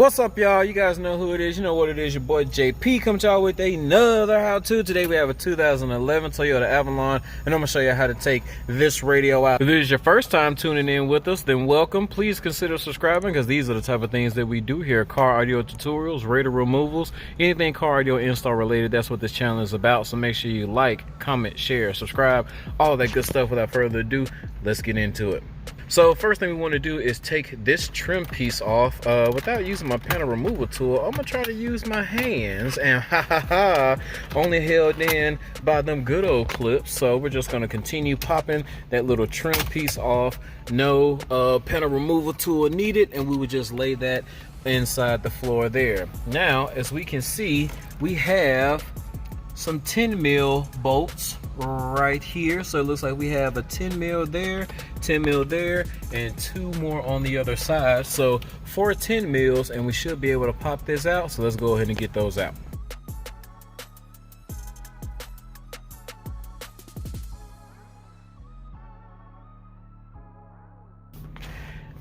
What's up, y'all? You guys know who it is. You know what it is. Your boy JP comes y'all with another how-to. Today we have a 2011 Toyota Avalon, and I'm gonna show you how to take this radio out. If this is your first time tuning in with us, then welcome. Please consider subscribing, because these are the type of things that we do here: car audio tutorials, radio removals, anything car audio install related. That's what this channel is about. So make sure you like, comment, share, subscribe, all that good stuff. Without further ado, let's get into it. So first thing we want to do is take this trim piece off. Without using my panel removal tool, I'm gonna try to use my hands, and only held in by them good old clips. So we're just gonna continue popping that little trim piece off. No panel removal tool needed, and we would just lay that inside the floor there. Now, as we can see, we have some 10 mil bolts right here. So it looks like we have a 10 mil there, 10 mil there, and 2 more on the other side. So 4 10 mils, and we should be able to pop this out. So let's go ahead and get those out.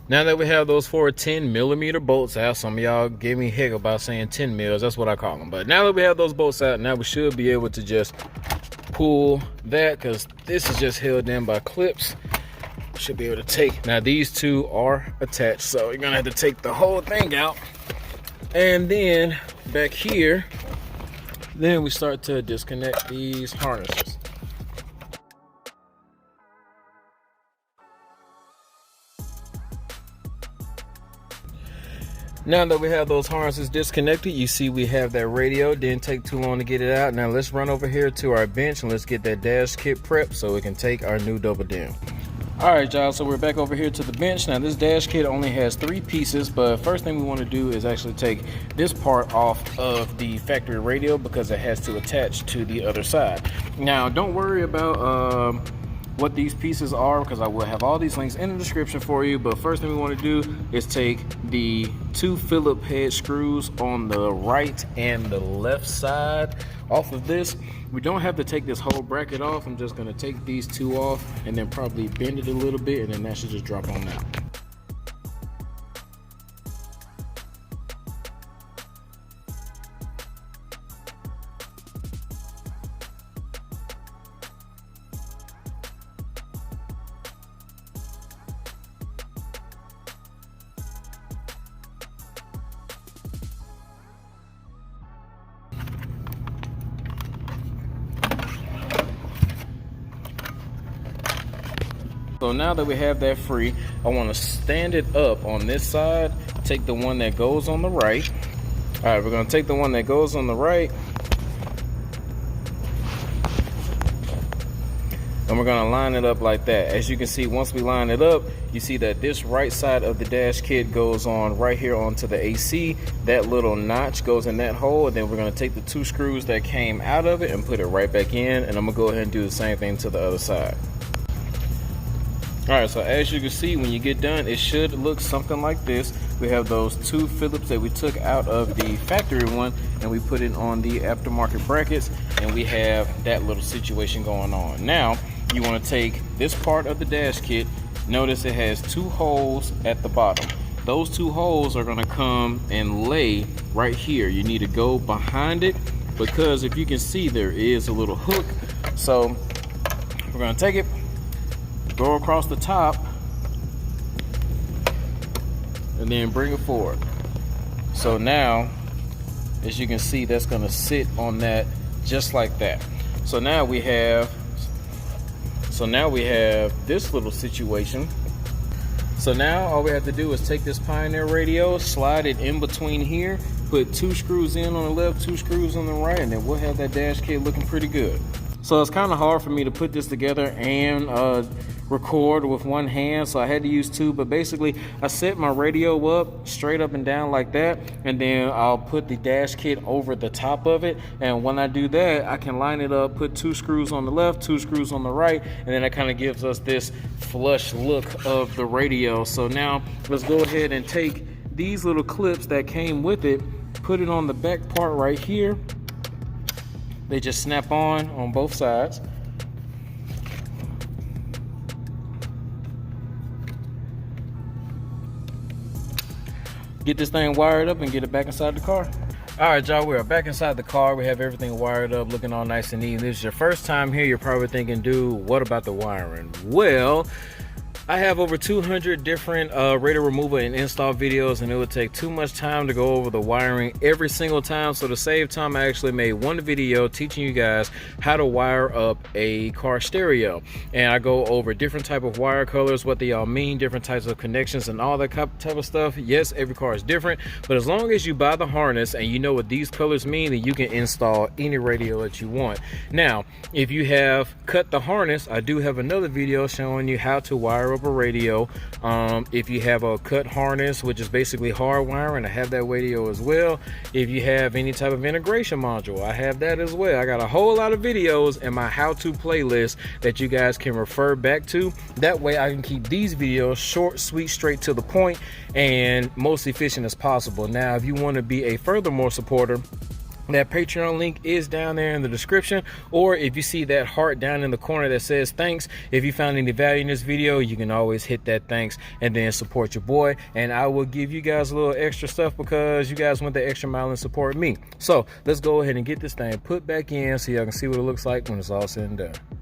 Now that we have those 4 10mm bolts out, some of y'all gave me heck about saying 10 mils, that's what I call them. But now that we have those bolts out, now we should be able to just pull that, because this is just held in by clips. Should be able to take, now these two are attached, so you're gonna have to take the whole thing out. And then back here, then we start to disconnect these harnesses. Now that we have those harnesses disconnected, you see we have that radio. Didn't take too long to get it out. Now let's run over here to our bench and let's get that dash kit prepped so we can take our new double dim. All right, y'all, so we're back over here to the bench. Now this dash kit only has 3 pieces, but first thing we want to do is actually take this part off of the factory radio, because it has to attach to the other side. Now don't worry about what these pieces are, because I will have all these links in the description for you. But first thing we want to do is take the 2 Phillips head screws on the right and the left side off of this. We don't have to take this whole bracket off. I'm just going to take these 2 off and then probably bend it a little bit, and then that should just drop on out. So now that we have that free, I want to stand it up on this side, take the one that goes on the right. All right, we're going to take the one that goes on the right, and we're going to line it up like that. As you can see, once we line it up, you see that this right side of the dash kit goes on right here onto the AC. That little notch goes in that hole, and then we're going to take the 2 screws that came out of it and put it right back in, and I'm going to go ahead and do the same thing to the other side. All right, so as you can see, when you get done, it should look something like this. We have those 2 Phillips that we took out of the factory one, and we put it on the aftermarket brackets, and we have that little situation going on. Now, you want to take this part of the dash kit. Notice it has 2 holes at the bottom. Those 2 holes are going to come and lay right here. You need to go behind it, because if you can see, there is a little hook. So we're going to take it, go across the top, and then bring it forward. So now, as you can see, that's going to sit on that just like that. So now we have this little situation. So now all we have to do is take this Pioneer radio, slide it in between here, put 2 screws in on the left, 2 screws on the right, and then we'll have that dash kit looking pretty good. So it's kind of hard for me to put this together and record with one hand, so I had to use 2. But basically, I set my radio up straight up and down like that, and then I'll put the dash kit over the top of it. And when I do that, I can line it up, put 2 screws on the left, 2 screws on the right, and then that kind of gives us this flush look of the radio. So now let's go ahead and take these little clips that came with it, put it on the back part right here. They just snap on both sides. get this thing wired up and get it back inside the car. All right, y'all, we are back inside the car. We have everything wired up, looking all nice and neat. If this is your first time here, you're probably thinking, dude, what about the wiring? Well, I have over 200 different radiator removal and install videos, and it would take too much time to go over the wiring every single time. So to save time, I actually made one video teaching you guys how to wire up a car stereo. And I go over different type of wire colors, what they all mean, different types of connections and all that type of stuff. Yes, every car is different, but as long as you buy the harness and you know what these colors mean, then you can install any radio that you want. Now, if you have cut the harness, I do have another video showing you how to wire up a radio. If you have a cut harness, which is basically hard wiring, I have that radio as well. If you have any type of integration module, I have that as well. I got a whole lot of videos in my how-to playlist that you guys can refer back to. That way I can keep these videos short, sweet, straight to the point, and most efficient as possible. Now, if you want to be a furthermore supporter, that Patreon link is down there in the description, or if you see that heart down in the corner that says thanks, if you found any value in this video, you can always hit that thanks and then support your boy, and I will give you guys a little extra stuff because you guys went the extra mile and support me. So let's go ahead and get this thing put back in so y'all can see what it looks like when it's all said and done.